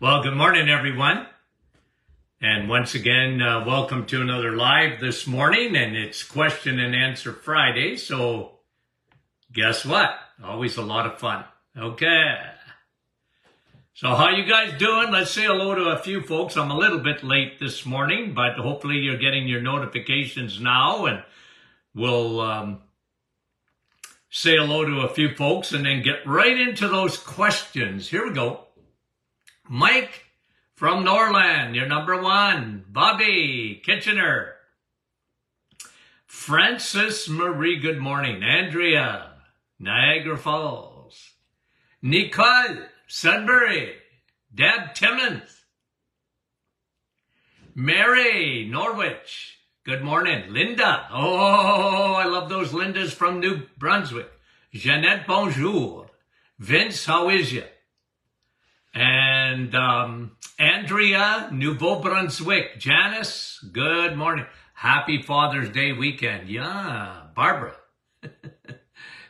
Well, good morning, everyone. And once again, welcome to another live this morning. And it's question and answer Friday. So guess what? Always a lot of fun. Okay. So how you guys doing? Let's say hello to a few folks. I'm a little bit late this morning, but hopefully you're getting your notifications now. And we'll say hello to a few folks and then get right into those questions. Here we go. Mike from Norland, you're number one. Bobby Kitchener. Francis Marie, good morning. Andrea, Niagara Falls. Nicole, Sudbury. Deb Timmons. Mary, Norwich. Good morning. Linda. Oh, I love those Lindas from New Brunswick. Jeanette, bonjour. Vince, how is you? And Andrea, Nouveau-Brunswick. Janice, good morning. Happy Father's Day weekend. Yeah, Barbara.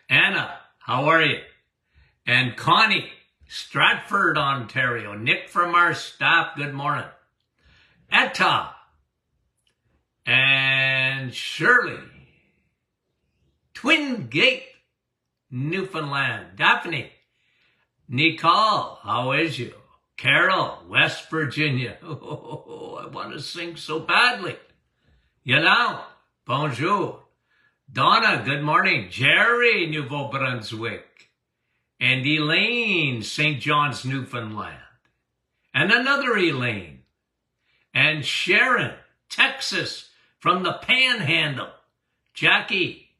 Anna, how are you? And Connie, Stratford, Ontario. Nick from our staff, good morning. Etta. And Shirley. Twin Gate, Newfoundland. Daphne. Nicole, how is you? Carol, West Virginia. Oh, I want to sing so badly. Yellow, bonjour. Donna, good morning. Jerry, Nouveau-Brunswick. And Elaine, St. John's, Newfoundland. And another Elaine. And Sharon, Texas, from the Panhandle. Jackie,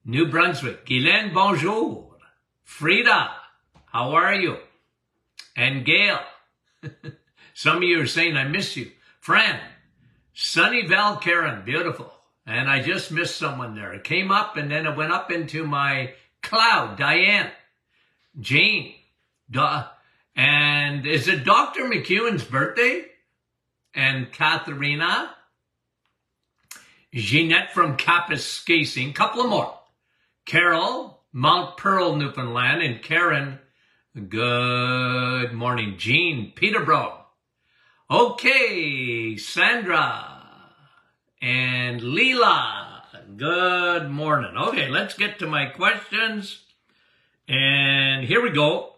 New Brunswick. Guylaine, bonjour. Frida, how are you? And Gail, some of you are saying I miss you. Fran, Sunnyvale, Karen, beautiful. And I just missed someone there. It came up and then it went up into my cloud. Diane, Jane, and is it Dr. McEwen's birthday? And Katharina, Jeanette from Kapuskasing, couple of more. Carol, Mount Pearl, Newfoundland, and Karen, good morning. Jean, Peterborough. Okay, Sandra and Leela, good morning. Okay, let's get to my questions. And here we go.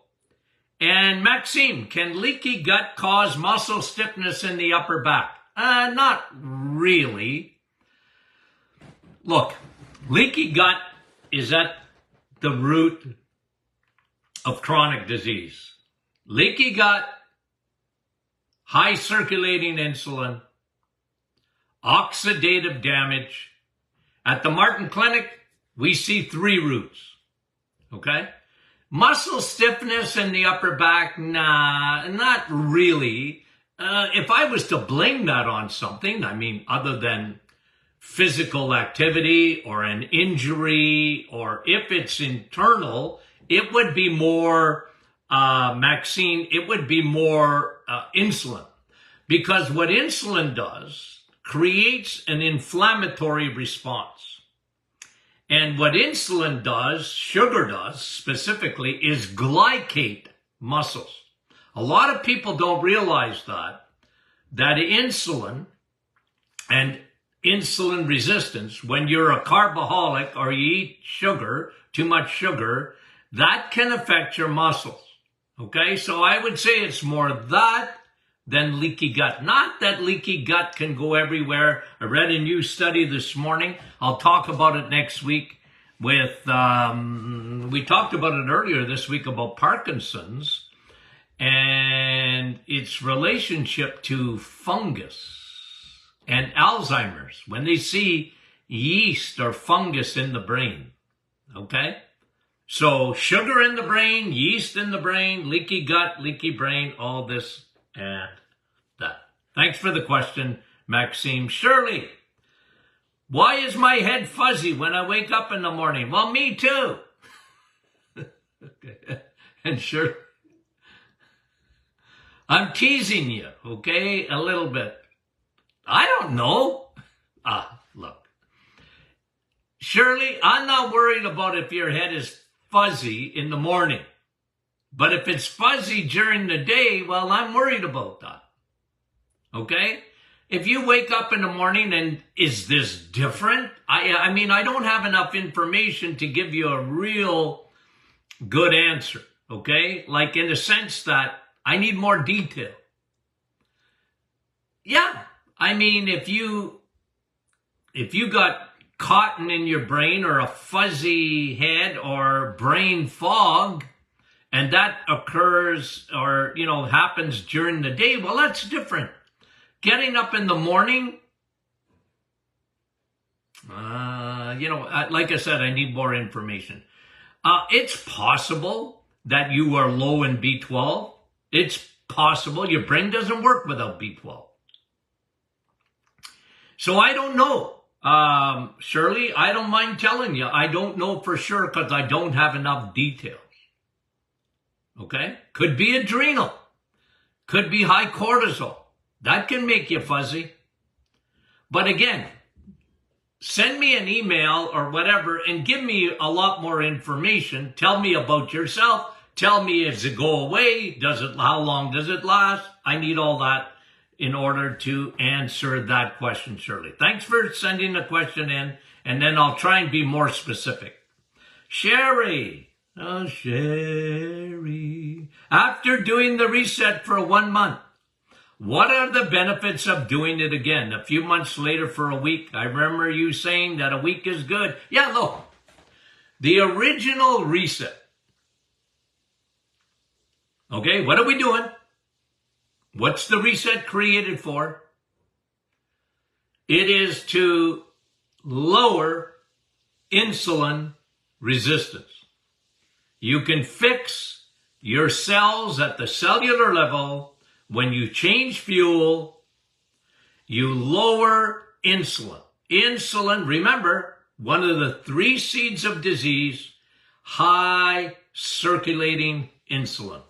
And Maxime, can leaky gut cause muscle stiffness in the upper back? Not really. Look, leaky gut is at the root of chronic disease. Leaky gut, high circulating insulin, oxidative damage. At the Martin Clinic, we see three roots. Okay? Muscle stiffness in the upper back, nah, not really. If I was to blame that on something, I mean, other than physical activity or an injury, or if it's internal, it would be more, Maxine, it would be more insulin. Because what insulin does creates an inflammatory response. And what insulin does, sugar does specifically, is glycate muscles. A lot of people don't realize that insulin and insulin resistance, when you're a carboholic or you eat sugar, too much sugar, that can affect your muscles. Okay, so I would say it's more that than leaky gut. Not that leaky gut can go everywhere. I read a new study this morning. I'll talk about it next week with, we talked about it earlier this week about Parkinson's and its relationship to fungus and Alzheimer's, when they see yeast or fungus in the brain, okay? So sugar in the brain, yeast in the brain, leaky gut, leaky brain, all this and that. Thanks for the question, Maxime. Shirley, why is my head fuzzy when I wake up in the morning? Well, me too. Okay. And sure, I'm teasing you, okay, a little bit. I don't know. Look. Shirley, I'm not worried about if your head is fuzzy in the morning. But if it's fuzzy during the day, well, I'm worried about that. Okay? If you wake up in the morning and is this different? I mean, I don't have enough information to give you a real good answer. Okay? Like in the sense that I need more detail. Yeah. I mean, if you got cotton in your brain or a fuzzy head or brain fog, and that occurs or, happens during the day, well, that's different. Getting up in the morning, like I said, I need more information. It's possible that you are low in B12. It's possible. Your brain doesn't work without B12. So I don't know. Shirley, I don't mind telling you. I don't know for sure because I don't have enough details. Okay? Could be adrenal. Could be high cortisol. That can make you fuzzy. But again, send me an email or whatever and give me a lot more information. Tell me about yourself. Tell me, does it go away? How long does it last? I need all that in order to answer that question, Shirley. Thanks for sending the question in, and then I'll try and be more specific. Sherry. Oh, Sherry. After doing the reset for 1 month, what are the benefits of doing it again? A few months later for a week. I remember you saying that a week is good. Yeah, look. The original reset. Okay, what are we doing? What's the reset created for? It is to lower insulin resistance. You can fix your cells at the cellular level. When you change fuel, you lower insulin. Insulin, remember, one of the 3 seeds of disease, high circulating insulin.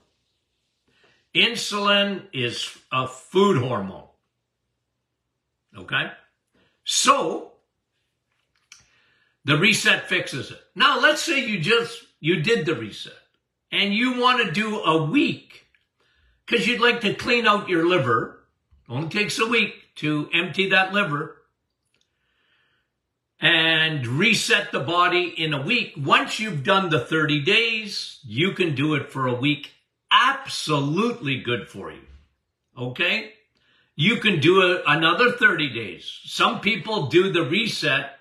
Insulin is a food hormone. Okay? So, the reset fixes it. Now, let's say you did the reset and you want to do a week because you'd like to clean out your liver. Only takes a week to empty that liver and reset the body in a week. Once you've done the 30 days, you can do it for a week. Absolutely good for you. Okay? You can do another 30 days. Some people do the reset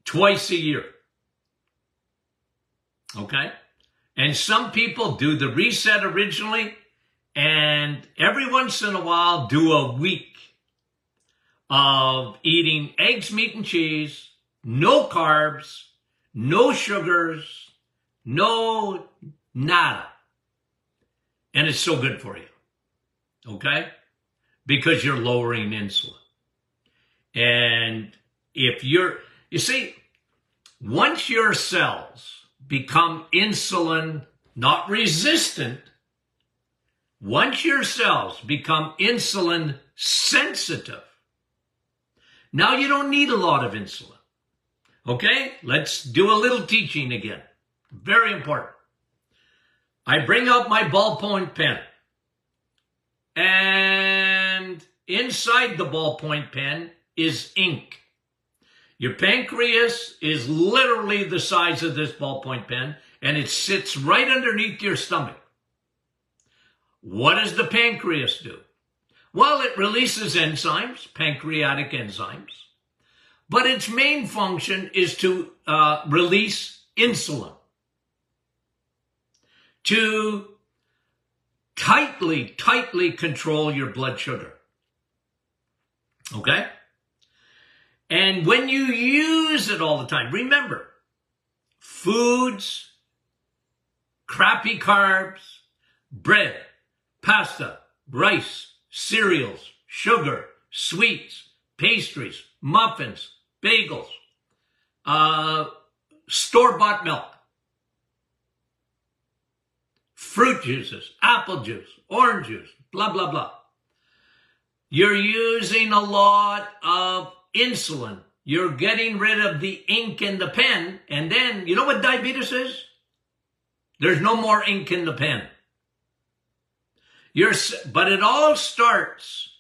twice a year. Okay? And some people do the reset originally and every once in a while do a week of eating eggs, meat, and cheese, no carbs, no sugars, no nada. And it's so good for you. Okay? Because you're lowering insulin. And if you see, once your cells become insulin not resistant, once your cells become insulin sensitive, now you don't need a lot of insulin. Okay? Let's do a little teaching again. Very important. I bring out my ballpoint pen. And inside the ballpoint pen is ink. Your pancreas is literally the size of this ballpoint pen, and it sits right underneath your stomach. What does the pancreas do? Well, it releases enzymes, pancreatic enzymes, but its main function is to release insulin, to tightly control your blood sugar. Okay? And when you use it all the time, remember, foods, crappy carbs, bread, pasta, rice, cereals, sugar, sweets, pastries, muffins, bagels, store-bought milk, fruit juices, apple juice, orange juice, blah, blah, blah. You're using a lot of insulin. You're getting rid of the ink in the pen. And then, you know what diabetes is? There's no more ink in the pen. But it all starts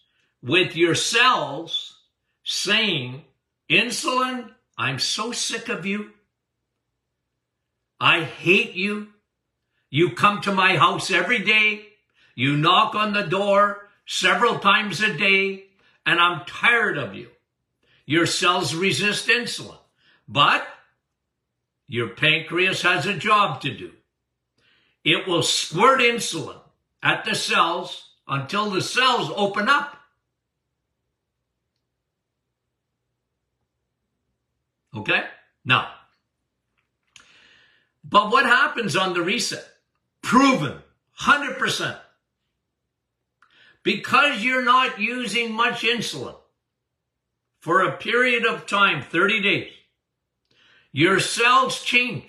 with your cells saying, insulin, I'm so sick of you. I hate you. You come to my house every day. You knock on the door several times a day, and I'm tired of you. Your cells resist insulin, but your pancreas has a job to do. It will squirt insulin at the cells until the cells open up. Okay? Now, but what happens on the reset? Proven, 100%. Because you're not using much insulin for a period of time, 30 days, your cells change.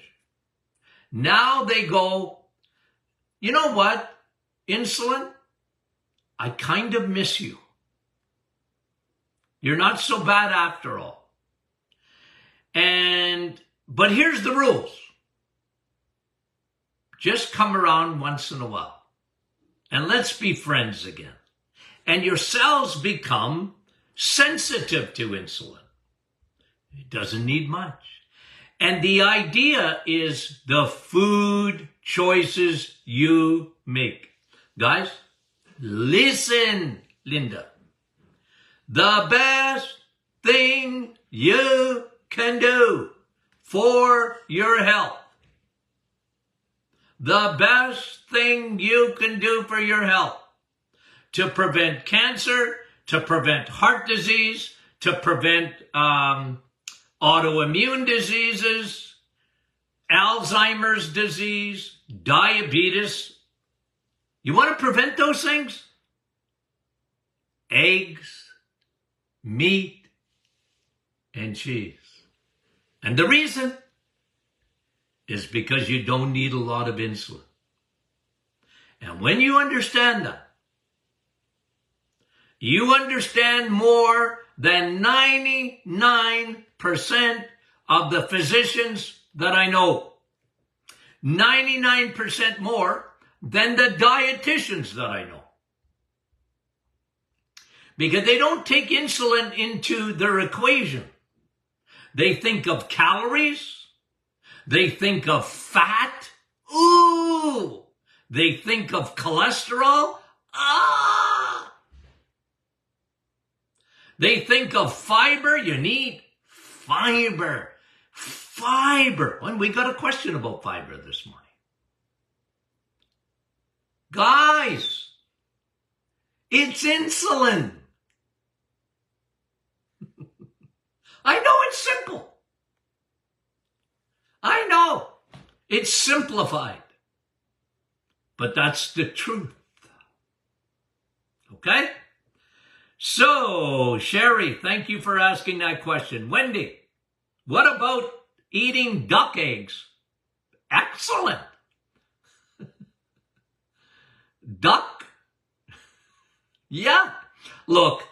Now they go, you know what, insulin, I kind of miss you. You're not so bad after all. But here's the rules. Just come around once in a while. And let's be friends again. And your cells become sensitive to insulin. It doesn't need much. And the idea is the food choices you make. Guys, listen, Linda. The best thing you can do for your health. The best thing you can do for your health to prevent cancer, to prevent heart disease, to prevent autoimmune diseases, Alzheimer's disease, diabetes. You want to prevent those things? Eggs, meat, and cheese. And the reason is because you don't need a lot of insulin. And when you understand that, you understand more than 99% of the physicians that I know. 99% more than the dietitians that I know. Because they don't take insulin into their equation. They think of calories. They think of fat. Ooh! They think of cholesterol. Ah! They think of fiber. You need fiber. Fiber. And we got a question about fiber this morning. Guys, it's insulin. I know it's simple. I know it's simplified. But that's the truth. Okay? So, Sherry, thank you for asking that question. Wendy, what about eating duck eggs? Excellent. Duck? Yeah. Look,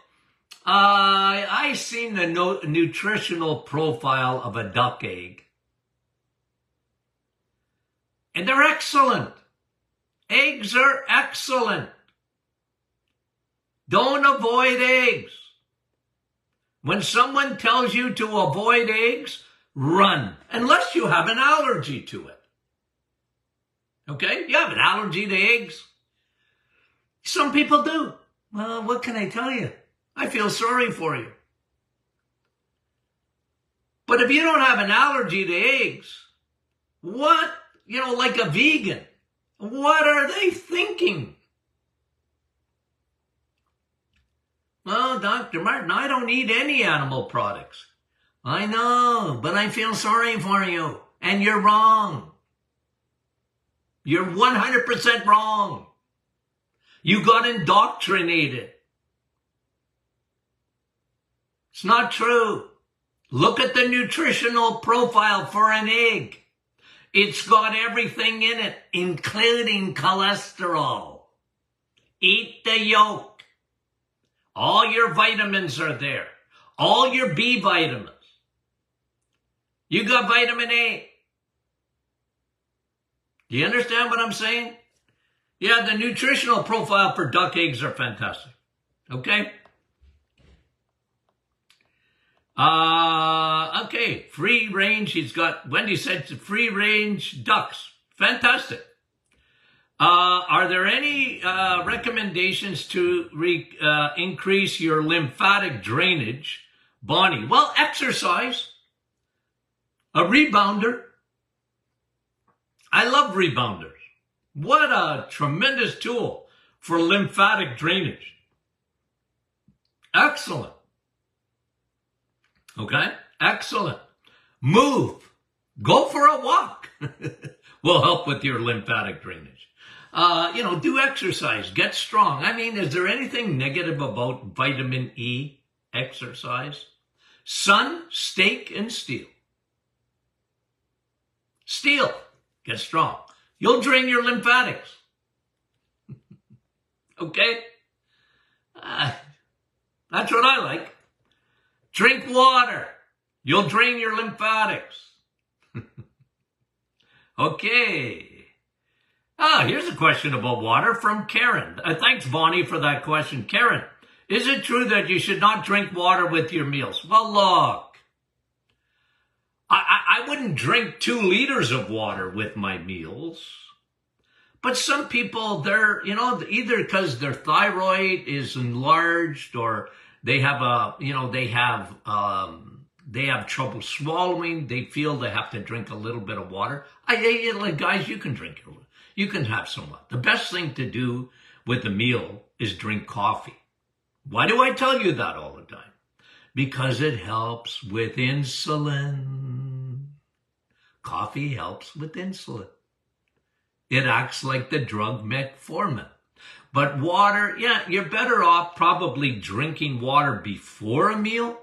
I seen the nutritional profile of a duck egg. And they're excellent. Eggs are excellent. Don't avoid eggs. When someone tells you to avoid eggs, run. Unless you have an allergy to it. Okay? You have an allergy to eggs. Some people do. Well, what can I tell you? I feel sorry for you. But if you don't have an allergy to eggs, what, like a vegan, what are they thinking? Well, Dr. Martin, I don't eat any animal products. I know, but I feel sorry for you. And you're wrong. You're 100% wrong. You got indoctrinated. It's not true. Look at the nutritional profile for an egg. It's got everything in it, including cholesterol. Eat the yolk. All your vitamins are there. All your B vitamins. You got vitamin A. Do you understand what I'm saying? Yeah, the nutritional profile for duck eggs are fantastic. Okay? Okay, free range. Wendy said free range ducks. Fantastic. Are there any recommendations to increase your lymphatic drainage, Bonnie? Well, exercise. A rebounder. I love rebounders. What a tremendous tool for lymphatic drainage. Excellent. Okay? Excellent. Move. Go for a walk. Will help with your lymphatic drainage. Do exercise. Get strong. I mean, is there anything negative about vitamin E exercise? Sun, steak, and steel. Steel. Get strong. You'll drain your lymphatics. Okay? That's what I like. Drink water. You'll drain your lymphatics. Okay. Here's a question about water from Karen. Thanks, Bonnie, for that question. Karen, is it true that you should not drink water with your meals? Well, look. I wouldn't drink 2 liters of water with my meals. But some people, they're, either because their thyroid is enlarged or they have they have trouble swallowing. They feel they have to drink a little bit of water. Guys, you can drink it. You can have some water. The best thing to do with a meal is drink coffee. Why do I tell you that all the time? Because it helps with insulin. Coffee helps with insulin. It acts like the drug metformin. But water, you're better off probably drinking water before a meal.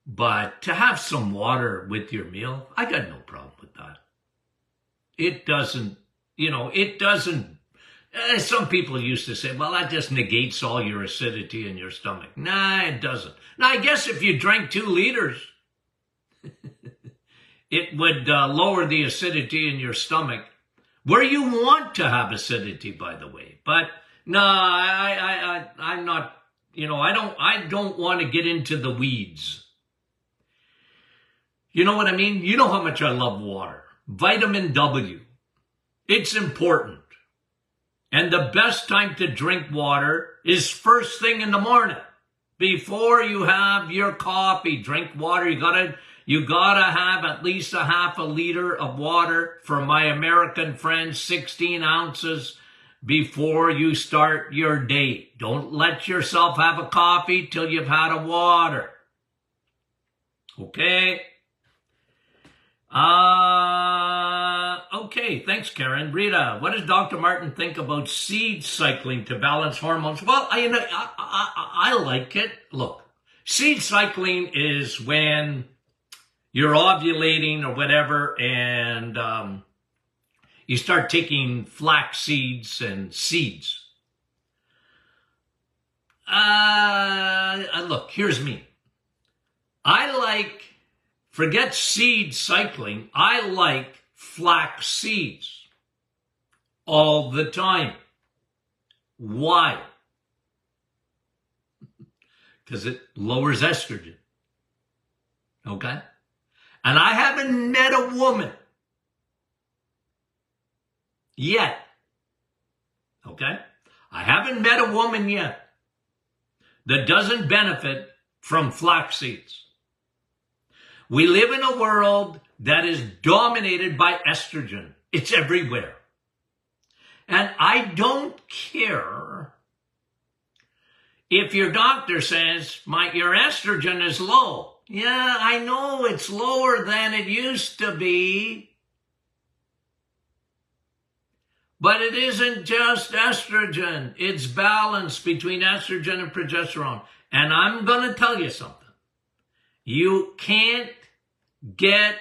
But to have some water with your meal, I got no problem with that. It doesn't, some people used to say, well, that just negates all your acidity in your stomach. Nah, it doesn't. Now, I guess if you drank 2 liters, it would lower the acidity in your stomach, where you want to have acidity, by the way. But no, I'm not, I don't want to get into the weeds. You know what I mean? You know how much I love water. Vitamin W. It's important. And the best time to drink water is first thing in the morning. Before you have your coffee, drink water. You gotta have at least a half a liter of water. For my American friends, 16 ounces before you start your day. Don't let yourself have a coffee till you've had a water. Okay? Okay, thanks, Karen. Rita, what does Dr. Martin think about seed cycling to balance hormones? Well, I like it. Look, seed cycling is when you're ovulating or whatever, and you start taking flax seeds and seeds. Look, here's me. Forget seed cycling. I like flax seeds all the time. Why? Because it lowers estrogen. Okay? And I haven't met a woman yet. Okay? I haven't met a woman yet that doesn't benefit from flax seeds. We live in a world that is dominated by estrogen. It's everywhere. And I don't care if your doctor says, your estrogen is low. Yeah, I know it's lower than it used to be. But it isn't just estrogen. It's balance between estrogen and progesterone. And I'm going to tell you something. You can't get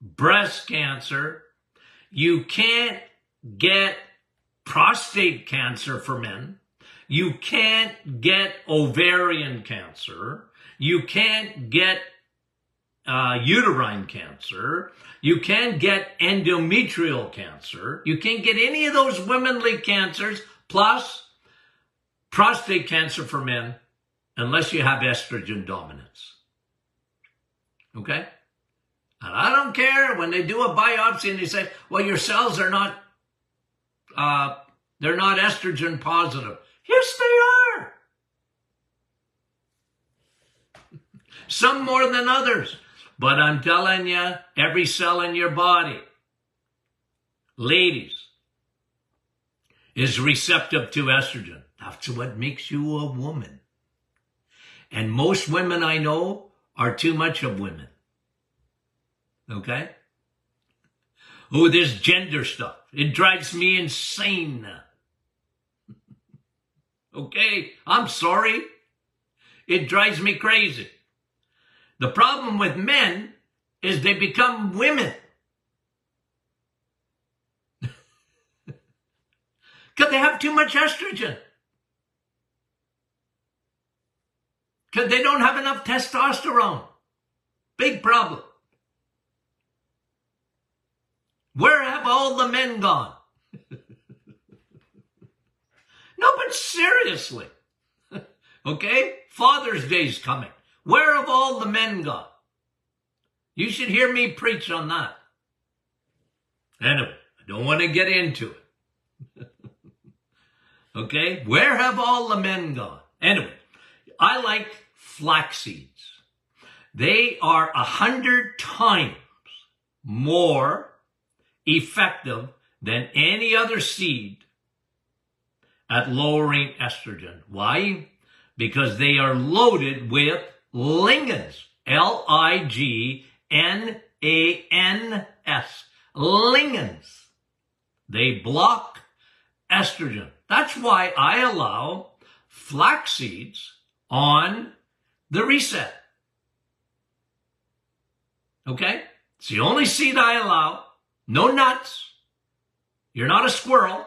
breast cancer. You can't get prostate cancer for men. You can't get ovarian cancer. You can't get uterine cancer. You can't get endometrial cancer. You can't get any of those womanly cancers, plus prostate cancer for men, unless you have estrogen dominance. Okay? And I don't care when they do a biopsy and they say, well, your cells are not, they're not estrogen positive. Yes, they are. Some more than others. But I'm telling you, every cell in your body, ladies, is receptive to estrogen. That's what makes you a woman. And most women I know are too much of women. Okay? Oh, this gender stuff. It drives me insane. Okay? I'm sorry. It drives me crazy. The problem with men is they become women. Because they have too much estrogen. Because they don't have enough testosterone. Big problem. Where have all the men gone? No, but seriously. Okay? Father's Day's coming. Where have all the men gone? You should hear me preach on that. Anyway, I don't want to get into it. Okay? Where have all the men gone? Anyway, I like flax seeds. They are 100 times more effective than any other seed at lowering estrogen. Why? Because they are loaded with lignans. Lignans. Lignans. They block estrogen. That's why I allow flax seeds on the reset. Okay? It's the only seed I allow. No nuts. You're not a squirrel.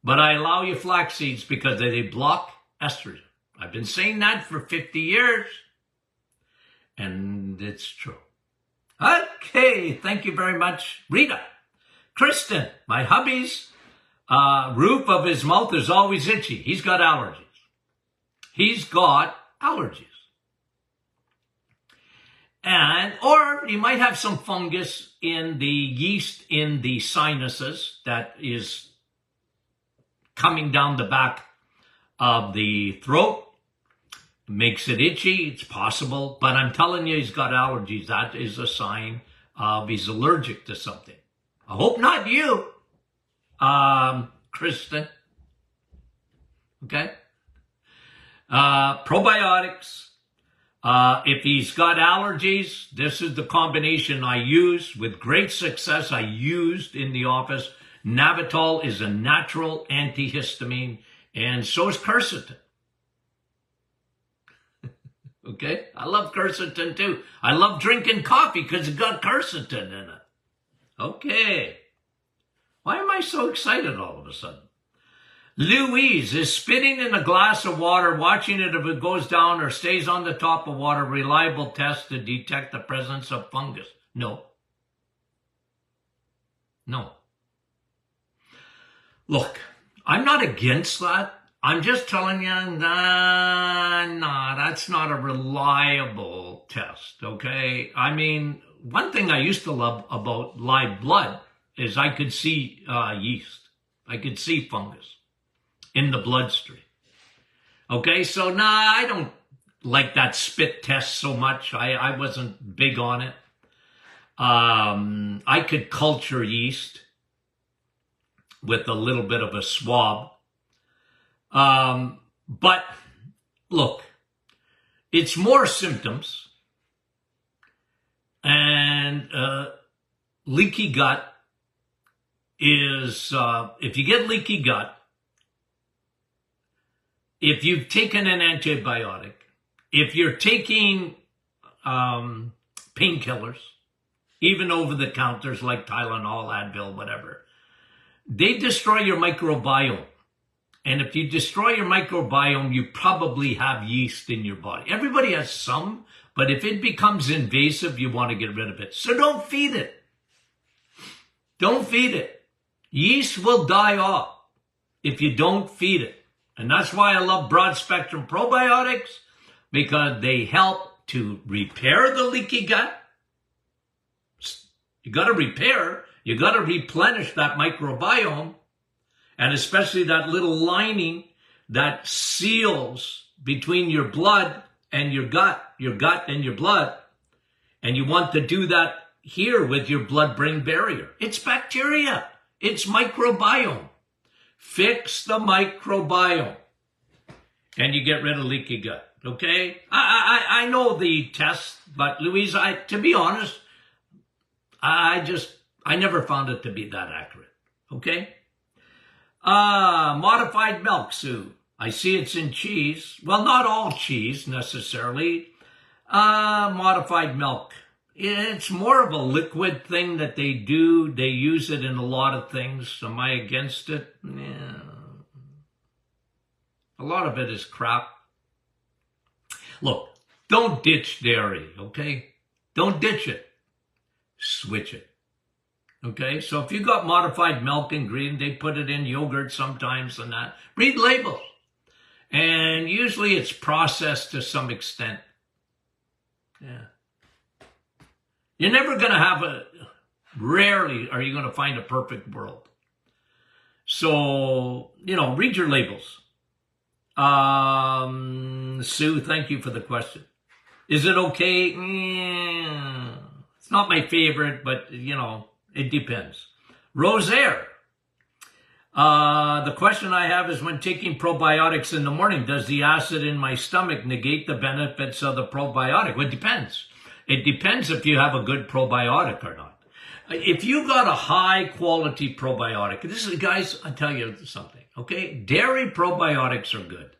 But I allow you flax seeds because they block estrogen. I've been saying that for 50 years. And it's true. Okay, thank you very much, Rita. Kristen, my hubby's roof of his mouth is always itchy. He's got allergies. He's got allergies. Or he might have some fungus in the yeast in the sinuses that is coming down the back of the throat. Makes it itchy. It's possible. But I'm telling you, he's got allergies. That is a sign of he's allergic to something. I hope not you, Kristen. Okay? Probiotics. If he's got allergies, this is the combination I use with great success. I used in the office. Navitol is a natural antihistamine, and so is quercetin. Okay? I love quercetin too. I love drinking coffee because it's got quercetin in it. Okay. Why am I so excited all of a sudden? Louise, is spitting in a glass of water, watching it if it goes down or stays on the top of water, reliable test to detect the presence of fungus? No. No. Look, I'm not against that. I'm just telling you, that's not a reliable test, okay? I mean, one thing I used to love about live blood is I could see yeast. I could see fungus in the bloodstream. Okay, so I don't like that spit test so much. I wasn't big on it. I could culture yeast with a little bit of a swab. But look, it's more symptoms, and leaky gut is, if you get leaky gut, if you've taken an antibiotic, if you're taking painkillers, even over the counters like Tylenol, Advil, whatever, they destroy your microbiome. And if you destroy your microbiome, you probably have yeast in your body. Everybody has some, But if it becomes invasive, you want to get rid of it. So don't feed it. Don't feed it. Yeast will die off if you don't feed it. And that's why I love broad spectrum probiotics, because they help to repair the leaky gut. You got to repair, you got to replenish that microbiome, and especially that little lining that seals between your blood and your gut and your blood. And you want to do that here with your blood-brain barrier. It's bacteria. It's microbiome. Fix the microbiome, and you get rid of leaky gut. Okay? I know the test, but Louise, to be honest, I never found it to be that accurate. Okay? Modified milk, Sue. I see it's in cheese. Well, not all cheese necessarily. Modified milk. It's more of a liquid thing that they do. They use it in a lot of things. Am I against it? Yeah. A lot of it is crap. Look, don't ditch dairy, okay? Don't ditch it. Switch it. Okay? So if you got modified milk ingredient, they put it in yogurt sometimes and that. Read labels. And usually it's processed to some extent. Yeah. You're never going to have rarely are you going to find a perfect world. So, read your labels. Sue, thank you for the question. Is it okay? It's not my favorite, but, it depends. Rosaire. The question I have is, when taking probiotics in the morning, does the acid in my stomach negate the benefits of the probiotic? Well, it depends. It depends if you have a good probiotic or not. If you got a high quality probiotic, guys, I'll tell you something, okay? Dairy probiotics are good.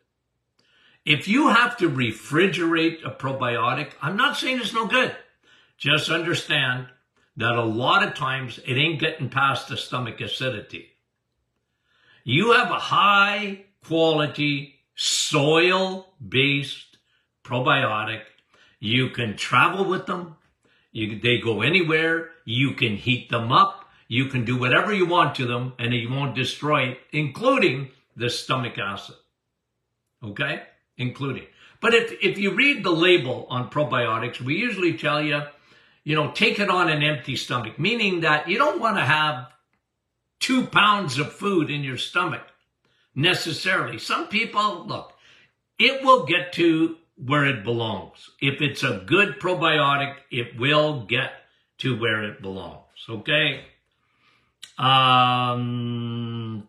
If you have to refrigerate a probiotic, I'm not saying it's no good. Just understand that a lot of times it ain't getting past the stomach acidity. You have a high quality soil-based probiotic. You can travel with them. They go anywhere. You can heat them up. You can do whatever you want to them, and you won't destroy it, including the stomach acid. Okay? Including. But if you read the label on probiotics, we usually tell you, take it on an empty stomach, meaning that you don't want to have 2 pounds of food in your stomach necessarily. Some people, look, it will get to where it belongs. If it's a good probiotic, it will get to where it belongs. Okay?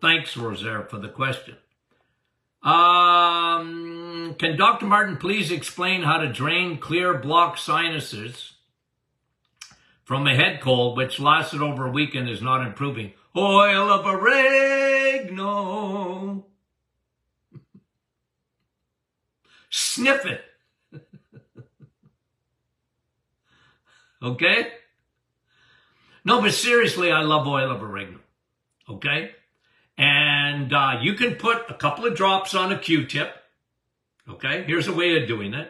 Thanks, Rosaire, for the question. Can Dr. Martin please explain how to drain clear blocked sinuses from a head cold, which lasted over a week and is not improving? Oil of oregano. Sniff it. Okay? No, but seriously, I love oil of oregano. Okay? And you can put a couple of drops on a Q-tip. Okay? Here's a way of doing it.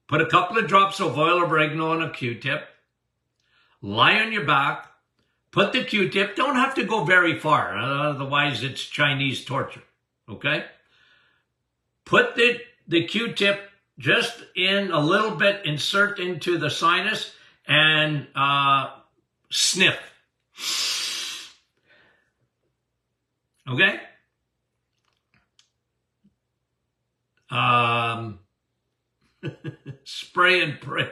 Put a couple of drops of oil of oregano on a Q-tip. Lie on your back. Put the Q-tip. Don't have to go very far. Otherwise, it's Chinese torture. Okay? Put the Q-tip just in a little bit, insert into the sinus, and sniff. Okay? Spray and pray.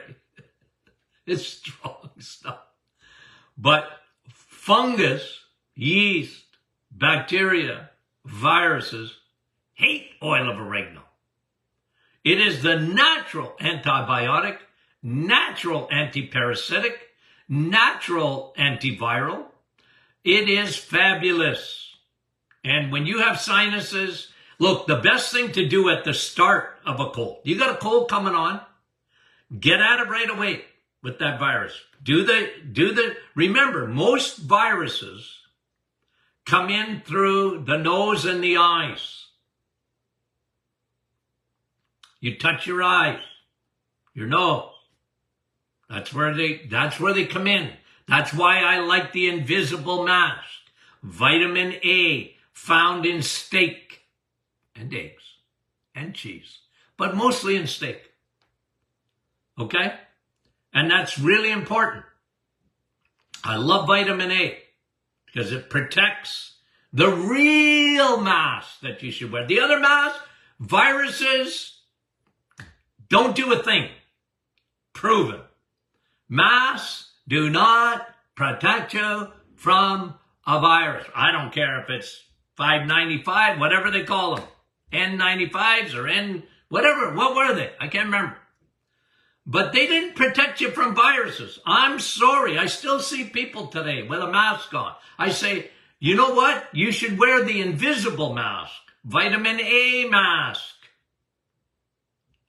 It's strong stuff. But fungus, yeast, bacteria, viruses hate oil of oregano. It is the natural antibiotic, natural antiparasitic, natural antiviral. It is fabulous. And when you have sinuses, look, the best thing to do at the start of a cold, you got a cold coming on, get at it right away with that virus. Remember, most viruses come in through the nose and the eyes. You touch your eyes, your nose, That's where they come in. That's why I like the invisible mask. Vitamin A found in steak and eggs and cheese, but mostly in steak. Okay? And that's really important. I love vitamin A because it protects the real mask that you should wear. The other mask, viruses, don't do a thing. Proven. Masks do not protect you from a virus. I don't care if it's 595, whatever they call them. N95s or N, whatever. What were they? I can't remember. But they didn't protect you from viruses. I'm sorry. I still see people today with a mask on. I say, you know what? You should wear the invisible mask. Vitamin A mask.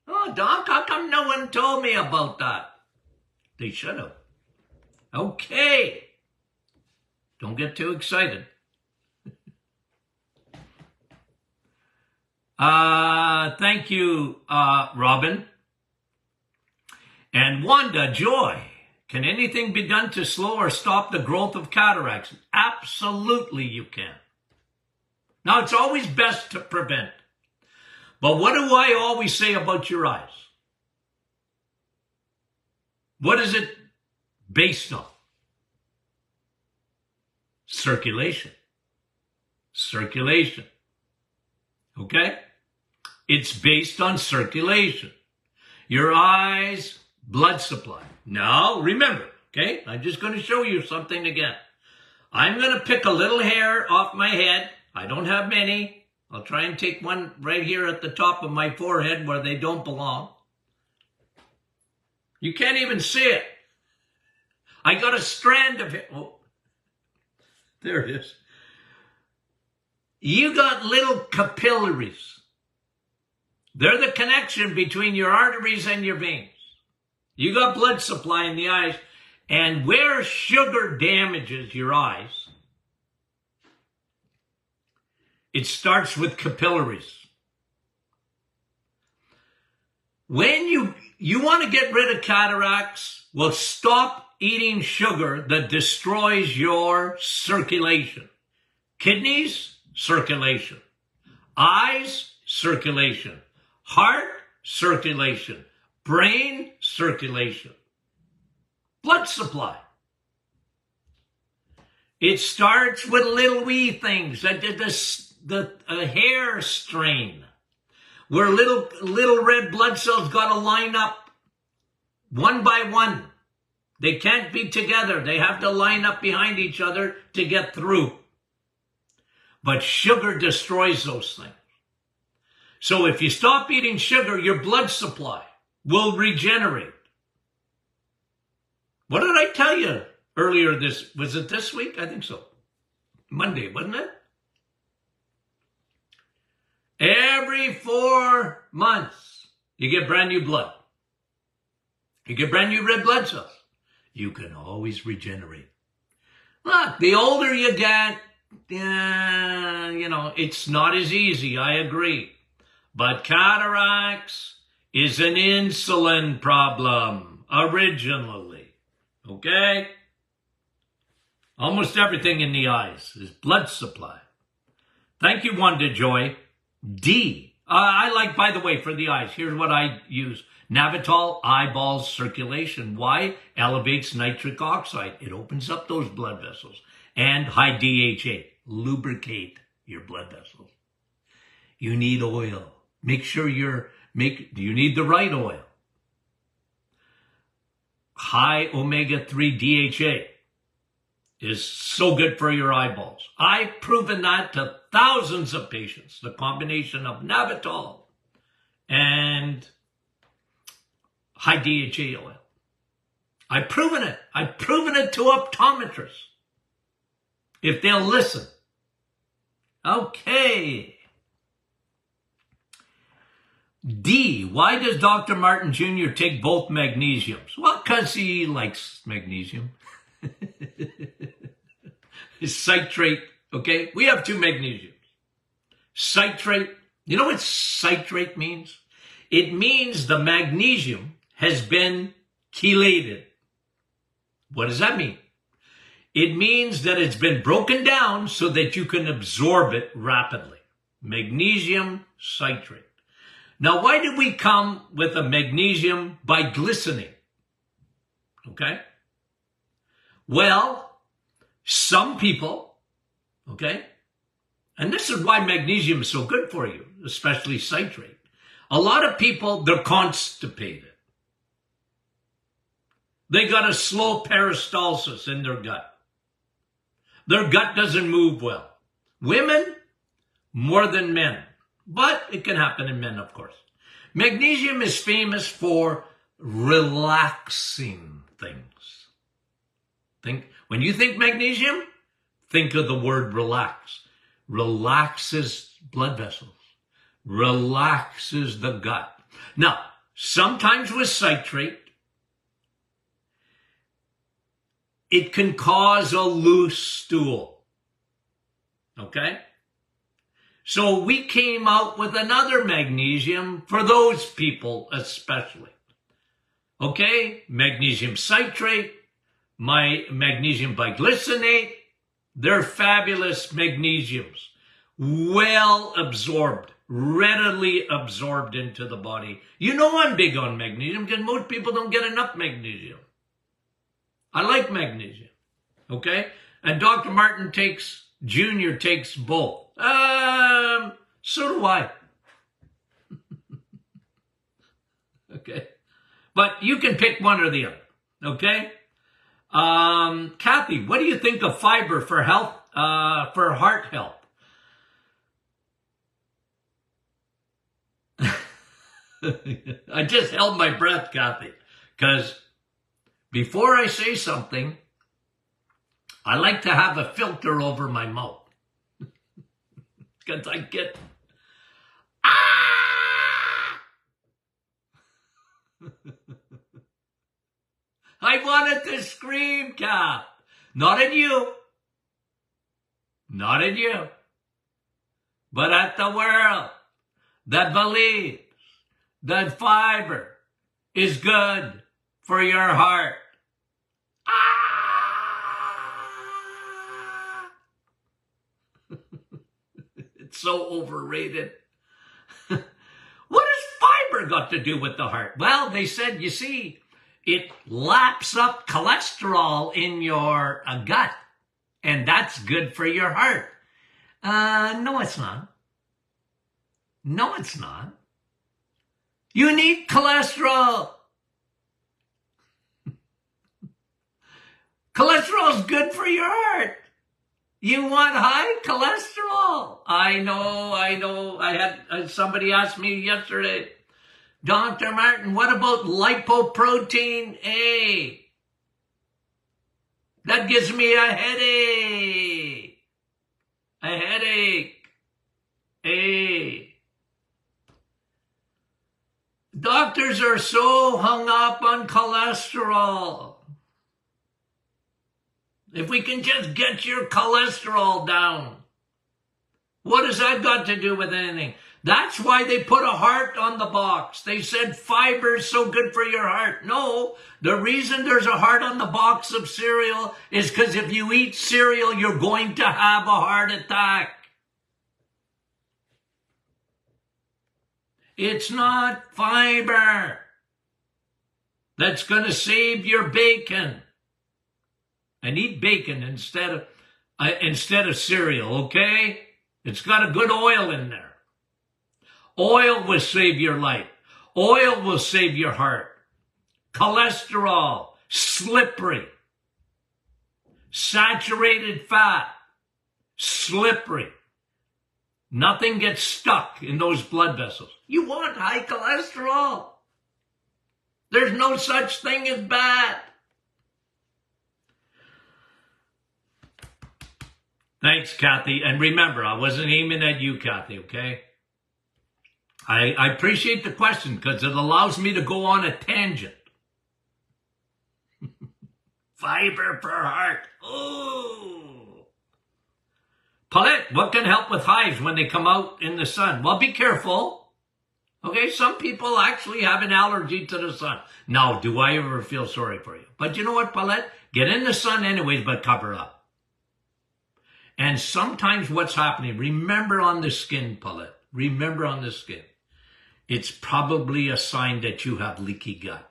Oh, Doc, how come no one told me about that? They should have. Okay. Don't get too excited. Thank you, Robin. And Wanda Joy, can anything be done to slow or stop the growth of cataracts? Absolutely you can. Now, it's always best to prevent. But what do I always say about your eyes? What is it based on? Circulation. Circulation. Okay? It's based on circulation. Your eyes, blood supply. Now, remember, okay? I'm just going to show you something again. I'm going to pick a little hair off my head. I don't have many. I'll try and take one right here at the top of my forehead where they don't belong. You can't even see it. I got a strand of hair. Oh, there it is. You got little capillaries. They're the connection between your arteries and your veins. You got blood supply in the eyes, and where sugar damages your eyes, it starts with capillaries. When you want to get rid of cataracts, well, stop eating sugar that destroys your circulation. Kidneys, circulation. Eyes, circulation. Heart, circulation. Brain, circulation. Blood supply. It starts with little wee things, the hair strain, where little red blood cells got to line up one by one. They can't be together. They have to line up behind each other to get through. But sugar destroys those things. So if you stop eating sugar, your blood supply will regenerate. What did I tell you earlier was it this week? I think so. Monday, wasn't it? Every 4 months, you get brand new blood. You get brand new red blood cells. You can always regenerate. Look, the older you get, it's not as easy, I agree. But cataracts is an insulin problem, originally. Okay? Almost everything in the eyes is blood supply. Thank you, Wanda Joy. D. I like, by the way, for the eyes, here's what I use. Navitol eyeball circulation. Why? Elevates nitric oxide. It opens up those blood vessels. And high DHA. Lubricate your blood vessels. You need oil. Make sure you need the right oil. High omega-3 DHA is so good for your eyeballs. I've proven that to thousands of patients, the combination of Navitol and high DHA oil. I've proven it. I've proven it to optometrists, if they'll listen. Okay. D, why does Dr. Martin Jr. take both magnesiums? Well, because he likes magnesium. Citrate, okay? We have 2 magnesiums. Citrate, you know what citrate means? It means the magnesium has been chelated. What does that mean? It means that it's been broken down so that you can absorb it rapidly. Magnesium citrate. Now, why did we come with a magnesium biglycinate? Okay? Well, some people, okay, and this is why magnesium is so good for you, especially citrate. A lot of people, they're constipated. They got a slow peristalsis in their gut. Their gut doesn't move well. Women, more than men. But it can happen in men, of course. Magnesium is famous for relaxing things. When you think magnesium, think of the word relax. Relaxes blood vessels. Relaxes the gut. Now, sometimes with citrate, it can cause a loose stool. Okay? So we came out with another magnesium for those people especially. Okay? Magnesium citrate, my magnesium biglycinate, they're fabulous magnesiums. Well absorbed, readily absorbed into the body. You know I'm big on magnesium because most people don't get enough magnesium. I like magnesium. Okay? And Dr. Martin Jr. takes both. So do I. Okay. But you can pick one or the other. Okay. Kathy, what do you think of fiber for health, for heart health? I just held my breath, Kathy, because before I say something, I like to have a filter over my mouth. Because I get, I wanted to scream, Kath. Not at you. Not at you. But at the world that believes that fiber is good for your heart. It's so overrated. What has fiber got to do with the heart? Well, they said, you see, it laps up cholesterol in your gut, and that's good for your heart. No, it's not. No, it's not. You need cholesterol. Cholesterol is good for your heart. You want high cholesterol. I know. I had somebody ask me yesterday, Dr. Martin, what about lipoprotein A? That gives me a headache. A headache. A. Doctors are so hung up on cholesterol. If we can just get your cholesterol down, what has that got to do with anything? That's why they put a heart on the box. They said fiber is so good for your heart. No, the reason there's a heart on the box of cereal is because if you eat cereal, you're going to have a heart attack. It's not fiber that's going to save your bacon. And eat bacon instead of cereal, okay? It's got a good oil in there. Oil will save your life. Oil will save your heart. Cholesterol, slippery. Saturated fat, slippery. Nothing gets stuck in those blood vessels. You want high cholesterol. There's no such thing as bad. Thanks, Kathy. And remember, I wasn't aiming at you, Kathy, okay? I appreciate the question because it allows me to go on a tangent. Fiber for heart. Ooh. Paulette, what can help with hives when they come out in the sun? Well, be careful. Okay, some people actually have an allergy to the sun. Now, do I ever feel sorry for you? But you know what, Paulette? Get in the sun anyways, but cover up. And sometimes what's happening, remember on the skin, Paulette, remember on the skin, it's probably a sign that you have leaky gut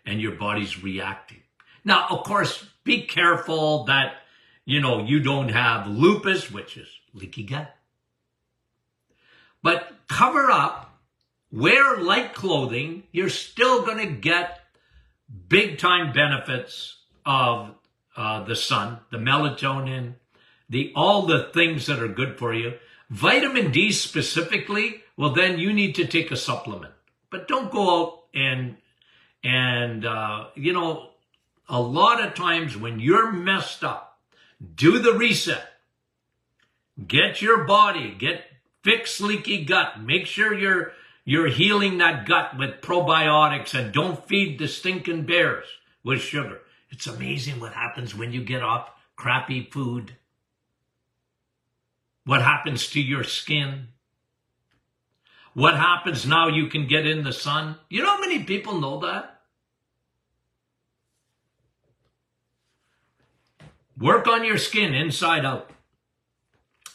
and your body's reacting. Now, of course, be careful that, you don't have lupus, which is leaky gut. But cover up, wear light clothing, you're still going to get big time benefits of the sun, the melatonin, all the things that are good for you. Vitamin D specifically, well, then you need to take a supplement. But don't go out and a lot of times when you're messed up, do the reset. Get your body, fix leaky gut. Make sure you're healing that gut with probiotics, and don't feed the stinking bears with sugar. It's amazing what happens when you get off crappy food. What happens to your skin? What happens now you can get in the sun? You know how many people know that? Work on your skin inside out.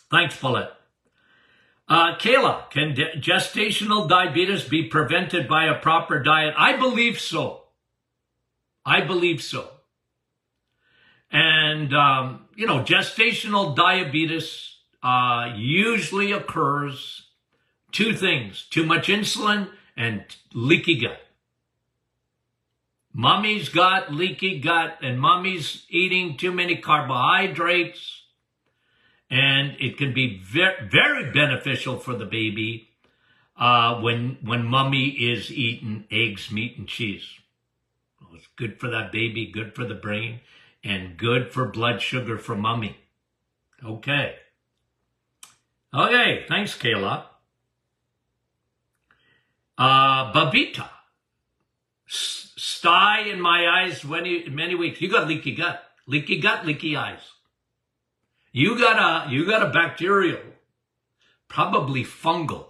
Thanks, Paulette. Kayla, can gestational diabetes be prevented by a proper diet? I believe so. I believe so. And, gestational diabetes usually occurs two things: too much insulin and leaky gut. Mommy's got leaky gut, and mommy's eating too many carbohydrates. And it can be very, very beneficial for the baby when mommy is eating eggs, meat, and cheese. Well, it's good for that baby, good for the brain, and good for blood sugar for mommy. Okay. Okay, thanks, Kayla. Babita. Sty in my eyes many weeks. You got leaky gut. Leaky gut, leaky eyes. You got a bacterial, probably fungal,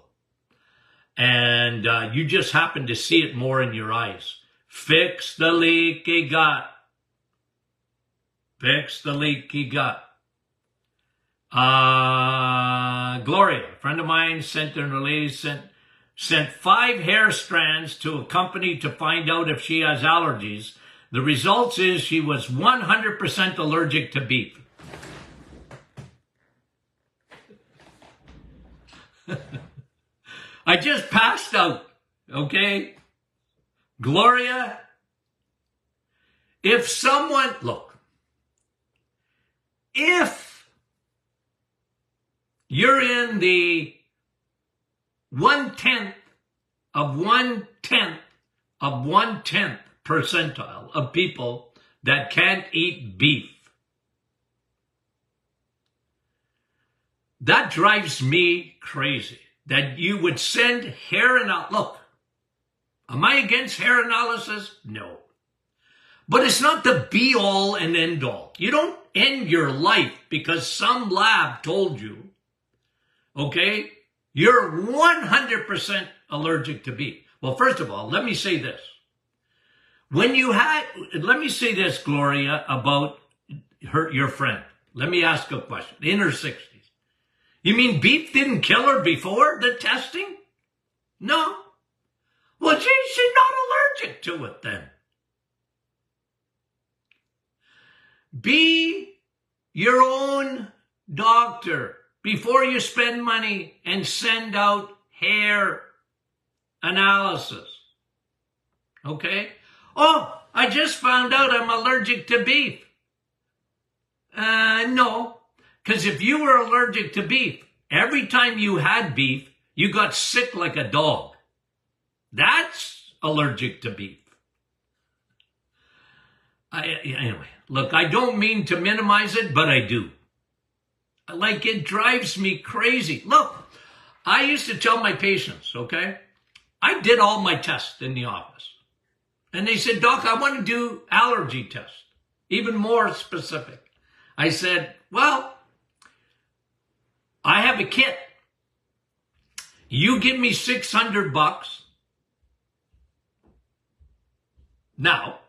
and you just happen to see it more in your eyes. Fix the leaky gut. Fix the leaky gut. Gloria, a friend of mine sent 5 hair strands to a company to find out if she has allergies. The results is she was 100% allergic to beef. I just passed out, okay? Gloria, if you're in the 1/10 of 1/10 of 1/10 percentile of people that can't eat beef, that drives me crazy that you would send hair analysis. Look, am I against hair analysis? No. But it's not the be all and end all. You don't end your life because some lab told you, okay, you're 100% allergic to beef. Well, first of all, let me say this. Let me say this, Gloria, about your friend. Let me ask a question. In her 60s. You mean beef didn't kill her before the testing? No. Well, gee, she's not allergic to it then. Be your own doctor before you spend money and send out hair analysis. Okay? Oh, I just found out I'm allergic to beef. No. Because if you were allergic to beef, every time you had beef, you got sick like a dog. That's allergic to beef. Anyway, look, I don't mean to minimize it, but I do. Like, it drives me crazy. Look, I used to tell my patients, okay, I did all my tests in the office. And they said, Doc, I want to do allergy tests, even more specific. I said, well, I have a kit. You give me $600. Now,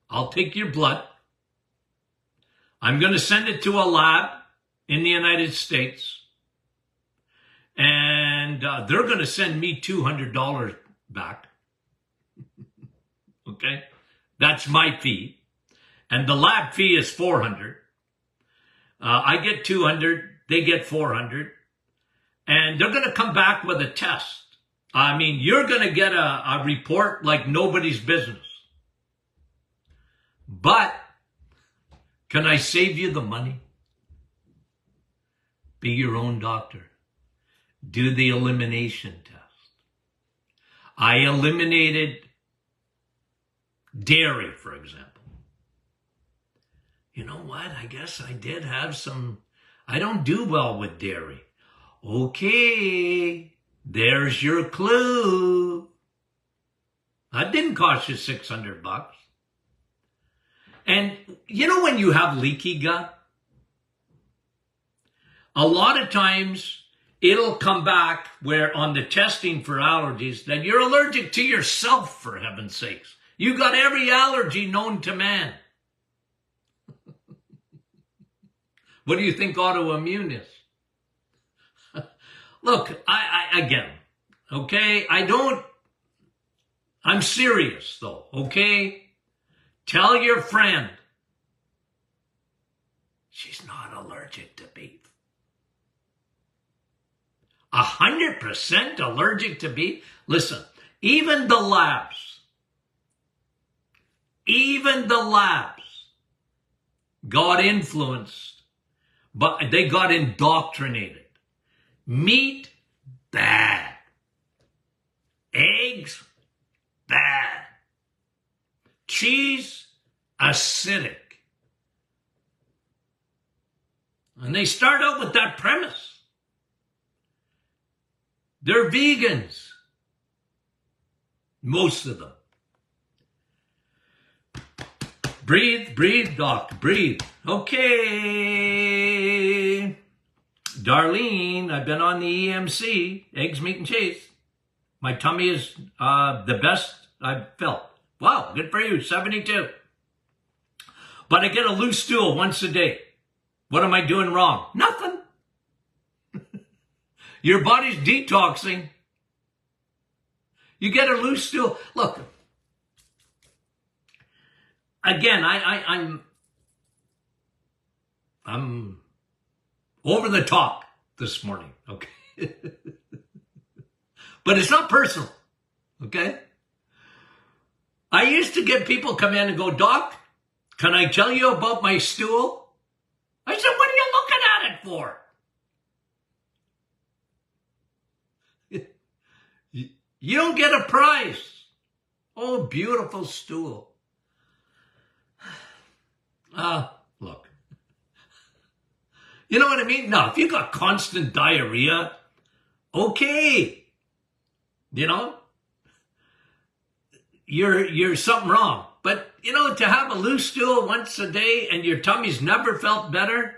I'll take your blood. I'm going to send it to a lab in the United States. And they're going to send me $200 back. Okay? That's my fee. And the lab fee is $400. I get $200. They get $400. And they're going to come back with a test. I mean, you're going to get a report like nobody's business. But can I save you the money? Be your own doctor. Do the elimination test. I eliminated dairy, for example. You know what? I guess I did have some, I don't do well with dairy. Okay, there's your clue. That didn't cost you $600. And you know when you have leaky gut? A lot of times it'll come back where on the testing for allergies that you're allergic to yourself, for heaven's sakes. You got every allergy known to man. What do you think autoimmune is? Look, I again, okay, I'm serious though, okay? Tell your friend she's not allergic to beef. 100% allergic to beef? Listen, even the labs got influenced, but they got indoctrinated. Meat, bad. Eggs, bad. Cheese, acidic. And they start out with that premise. They're vegans. Most of them. Breathe, doc, breathe. Okay. Darlene, I've been on the EMC, eggs, meat, and cheese. My tummy is the best I've felt. Wow, good for you, 72. But I get a loose stool once a day. What am I doing wrong? Nothing. Your body's detoxing. You get a loose stool. Look, again, I'm over the top this morning, okay? But it's not personal, okay? I used to get people come in and go, Doc, can I tell you about my stool? I said, what are you looking at it for? You don't get a prize. Oh, beautiful stool. Look. You know what I mean? No, if you got constant diarrhea, okay. You know, you're something wrong. But, you know, to have a loose stool once a day and your tummy's never felt better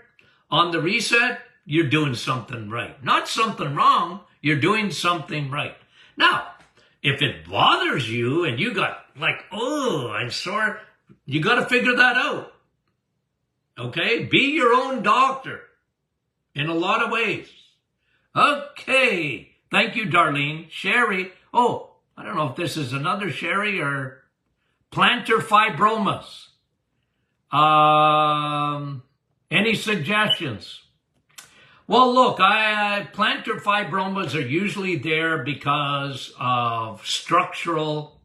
on the reset, you're doing something right. Not something wrong, you're doing something right. Now, if it bothers you and you got like, oh, I'm sore, you got to figure that out. Okay? Be your own doctor in a lot of ways. Okay. Thank you, Darlene. Sherry. Oh, I don't know if this is another Sherry or plantar fibromas. Any suggestions? Well, look, plantar fibromas are usually there because of structural.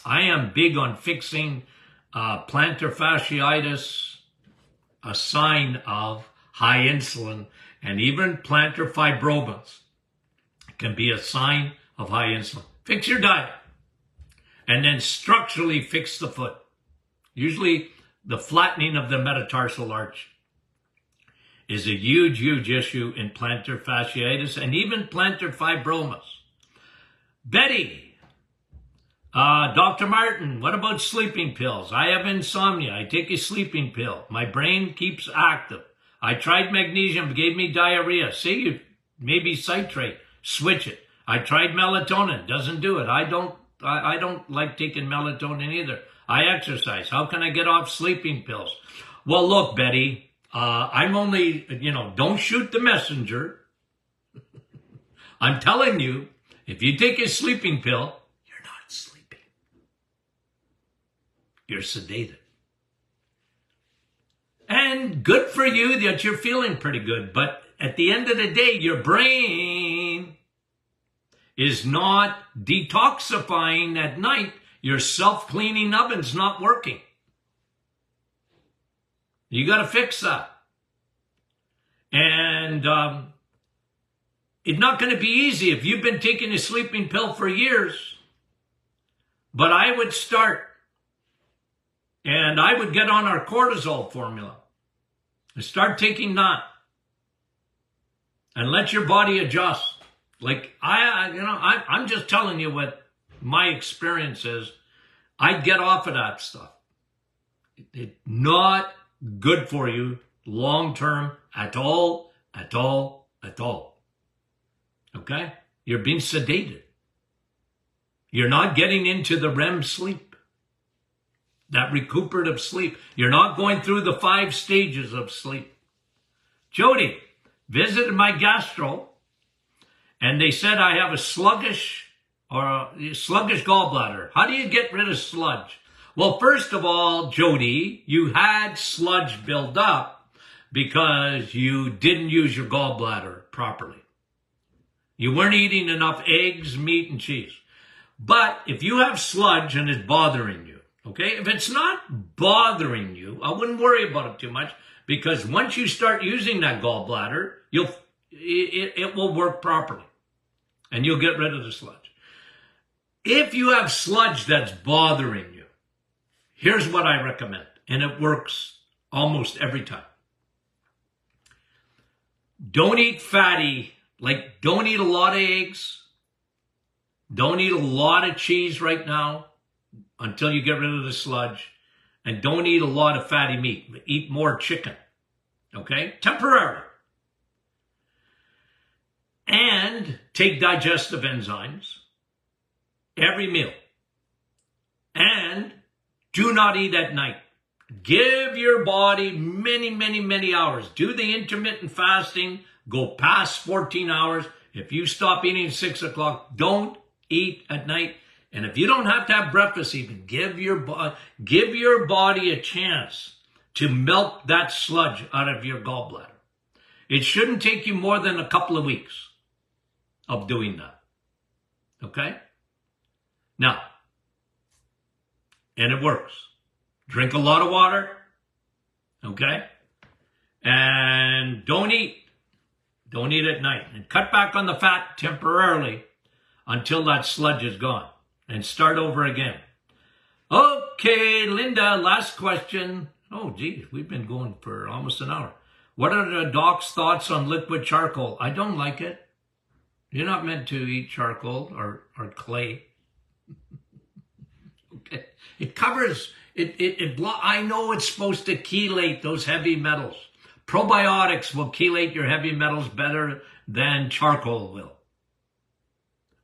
I am big on fixing plantar fasciitis, a sign of high insulin, and even plantar fibromas can be a sign of high insulin. Fix your diet, and then structurally fix the foot. Usually the flattening of the metatarsal arch is a huge, huge issue in plantar fasciitis and even plantar fibromas. Betty, Dr. Martin, what about sleeping pills? I have insomnia. I take a sleeping pill. My brain keeps active. I tried magnesium, gave me diarrhea. See, maybe citrate. Switch it. I tried melatonin. Doesn't do it. I don't like taking melatonin either. I exercise. How can I get off sleeping pills? Well, look, Betty, I'm only, don't shoot the messenger. I'm telling you, if you take a sleeping pill, you're not sleeping. You're sedated. And good for you that you're feeling pretty good. But at the end of the day, your brain is not detoxifying at night. Your self-cleaning oven's not working. You got to fix that. And it's not going to be easy if you've been taking a sleeping pill for years. But I would start. And I would get on our cortisol formula and start taking that and let your body adjust. Like I'm just telling you what my experience is. I'd get off of that stuff. It's not good for you long term at all, at all, at all. Okay? You're being sedated. You're not getting into the REM sleep. That recuperative sleep. You're not going through the 5 stages of sleep. Jody visited my gastro, and they said I have a sluggish gallbladder. How do you get rid of sludge? Well, first of all, Jody, you had sludge build up because you didn't use your gallbladder properly. You weren't eating enough eggs, meat, and cheese. But if you have sludge and it's bothering you, okay, if it's not bothering you, I wouldn't worry about it too much, because once you start using that gallbladder, it will work properly and you'll get rid of the sludge. If you have sludge that's bothering you, here's what I recommend, and it works almost every time. Don't eat fatty, like don't eat a lot of eggs. Don't eat a lot of cheese right now until you get rid of the sludge. And don't eat a lot of fatty meat. Eat more chicken. Okay? Temporarily. And take digestive enzymes every meal. And do not eat at night. Give your body many, many, many hours. Do the intermittent fasting. Go past 14 hours. If you stop eating at 6 o'clock, don't eat at night. And if you don't have to have breakfast even, give your body a chance to melt that sludge out of your gallbladder. It shouldn't take you more than a couple of weeks of doing that. Okay? Now, and it works. Drink a lot of water. Okay? And don't eat. Don't eat at night. And cut back on the fat temporarily until that sludge is gone. And start over again. Okay, Linda, last question. Oh, geez, we've been going for almost an hour. What are the doc's thoughts on liquid charcoal? I don't like it. You're not meant to eat charcoal or clay. Okay. It covers, I know it's supposed to chelate those heavy metals. Probiotics will chelate your heavy metals better than charcoal will,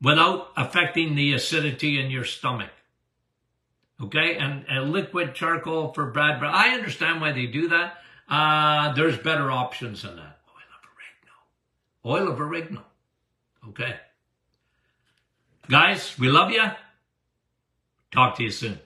without affecting the acidity in your stomach. Okay? And a liquid charcoal for bad breath. I understand why they do that. There's better options than that. Oil of oregano. Okay. Guys, we love you. Talk to you soon.